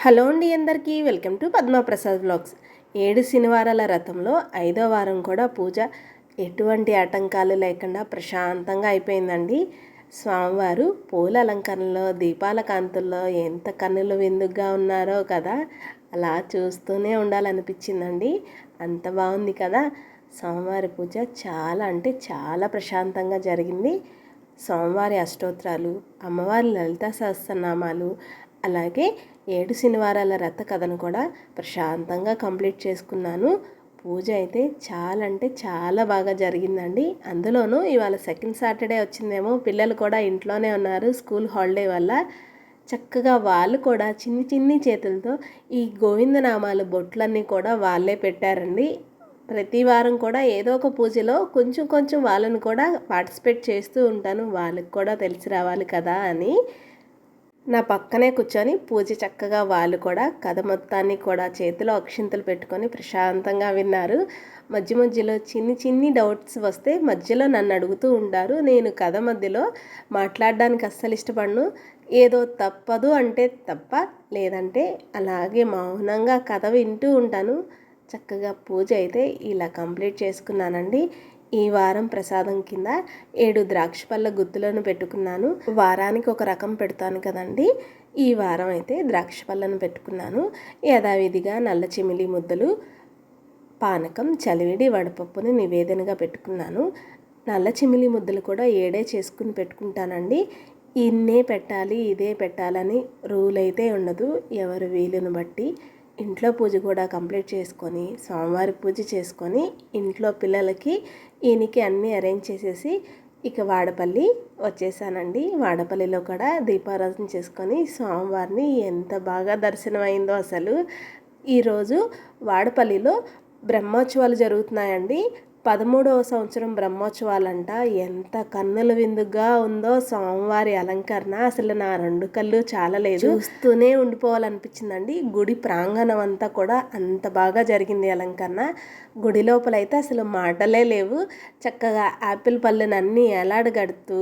Hello అండి, అందరికీ welcome to Padma Prasad vlogs. 7 శనివారాల రథంలో 5వ వారం కూడా పూజ ఎటువంటి ఆటంకాలు లేకుండా ప్రశాంతంగా అయిపోయిందండి. స్వామివారు పూల అలంకరణలో, దీపాల కాంతుల్లో ఎంత కన్నుల విందుగా ఉన్నారో కదా, అలా చూస్తూనే ఉండాలనిపించిందండి. అంత బాగుంది కదా. స్వామివారి పూజ చాలా అంటే చాలా ప్రశాంతంగా జరిగింది. స్వామివారి అష్టోత్తరాలు, అమ్మవారి లలితా సహస్రనామాలు, అలాగే 7 శనివారాల రథ కథను కూడా ప్రశాంతంగా కంప్లీట్ చేసుకున్నాను. పూజ అయితే చాలా అంటే చాలా బాగా జరిగిందండి. అందులోనూ ఇవాళ సెకండ్ సాటర్డే వచ్చిందేమో, పిల్లలు కూడా ఇంట్లోనే ఉన్నారు స్కూల్ హాలిడే వల్ల. చక్కగా వాళ్ళు కూడా చిన్ని చిన్ని చేతులతో ఈ గోవిందనామాలు బొట్లన్నీ కూడా వాళ్ళే పెట్టారండి. ప్రతి వారం కూడా ఏదో ఒక పూజలో కొంచెం కొంచెం వాళ్ళని కూడా పార్టిసిపేట్ చేస్తూ ఉంటాను, వాళ్ళకి కూడా తెలిసి రావాలి కదా అని. నా పక్కనే కూర్చొని పూజ చక్కగా వాళ్ళు కూడా కథ మొత్తాన్ని కూడా చేతిలో అక్షింతలు పెట్టుకొని ప్రశాంతంగా విన్నారు. మధ్య మధ్యలో చిన్ని చిన్ని డౌట్స్ వస్తే మధ్యలో నన్ను అడుగుతూ ఉంటారు. నేను కథ మధ్యలో మాట్లాడడానికి అస్సలు ఇష్టపడను. ఏదో తప్పదు అంటే తప్ప, లేదంటే అలాగే మౌనంగా కథ వింటూ ఉంటాను. చక్కగా పూజ అయితే ఇలా కంప్లీట్ చేసుకున్నానండి. ఈ వారం ప్రసాదం కింద 7 ద్రాక్ష పళ్ళ గుత్తులను పెట్టుకున్నాను. వారానికి ఒక రకం పెడతాను కదండి. ఈ వారం అయితే ద్రాక్ష పళ్ళను పెట్టుకున్నాను. యథావిధిగా నల్ల చిమిలి ముద్దలు, పానకం, చలివిడి, వడపప్పుని నివేదనగా పెట్టుకున్నాను. నల్ల చిమిలి ముద్దలు కూడా 7 చేసుకుని పెట్టుకుంటానండి. ఇన్నే పెట్టాలి, ఇదే పెట్టాలని రూల్ అయితే ఉండదు. ఎవరు వీలుని బట్టి ఇంట్లో పూజ కూడా కంప్లీట్ చేసుకొని, స్వామివారి పూజ చేసుకొని, ఇంట్లో పిల్లలకి ఈయనకి అన్నీ అరేంజ్ చేసేసి ఇక వాడపల్లి వచ్చేసానండి. వాడపల్లిలో కూడా దీపారాధన చేసుకొని స్వామివారిని ఎంత బాగా దర్శనం అయిందో అసలు. ఈరోజు వాడపల్లిలో బ్రహ్మోత్సవాలు జరుగుతున్నాయండి. 13వ సంవత్సరం బ్రహ్మోత్సవాలంట. ఎంత కన్నుల విందుగా ఉందో స్వామివారి అలంకరణ. అసలు నా 2 కళ్ళు చాలలేదు, చూస్తూనే ఉండిపోవాలనిపించిందండి. గుడి ప్రాంగణం అంతా కూడా అంత బాగా జరిగింది అలంకరణ. గుడి లోపలైతే అసలు మాటలే లేవు. చక్కగా యాపిల్ పళ్ళను అన్నీ ఎలాడగడుతూ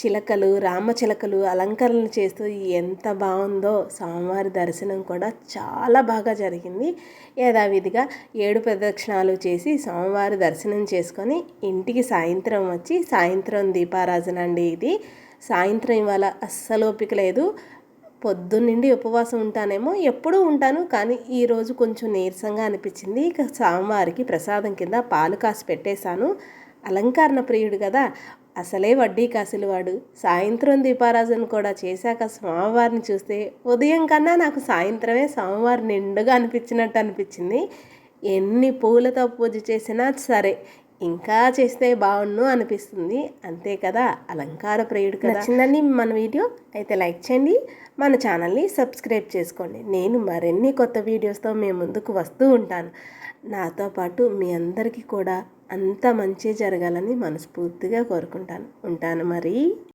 చిలకలు, రామచిలకలు అలంకరణలు చేస్తూ ఎంత బాగుందో. స్వామివారి దర్శనం కూడా చాలా బాగా జరిగింది. యథావిధిగా 7 ప్రదక్షిణాలు చేసి స్వామివారి దర్శనం చేసుకొని ఇంటికి సాయంత్రం వచ్చి, సాయంత్రం దీపారాధన అండి ఇది. సాయంత్రం ఇవాళ అస్సలు ఓపిక లేదు. పొద్దున్నుండి ఉపవాసం ఉంటానేమో, ఎప్పుడూ ఉంటాను, కానీ ఈరోజు కొంచెం నీరసంగా అనిపించింది. ఇక స్వామివారికి ప్రసాదం కింద పాలు కాసి పెట్టేశాను. అలంకరణ ప్రియుడు కదా, అసలే వడ్డీ కాసులు వాడు. సాయంత్రం దీపారాధన కూడా చేశాక స్వామివారిని చూస్తే ఉదయం కన్నా నాకు సాయంత్రమే స్వామివారి నిండుగా అనిపించినట్టు అనిపించింది. ఎన్ని పూలతో పూజ చేసినా సరే ఇంకా చేస్తే బాగుండు అనిపిస్తుంది. అంతే కదా, అలంకార ప్రియుడు కదా. నచ్చిందండి మన వీడియో అయితే లైక్ చేయండి, మన ఛానల్ని సబ్స్క్రైబ్ చేసుకోండి. నేను మరిన్ని కొత్త వీడియోస్తో మీ ముందుకు వస్తూ ఉంటాను. నాతో పాటు మీ అందరికీ కూడా అంత మంచి జరగాలని మనస్ఫూర్తిగా కోరుకుంటాను. ఉంటాను మరి.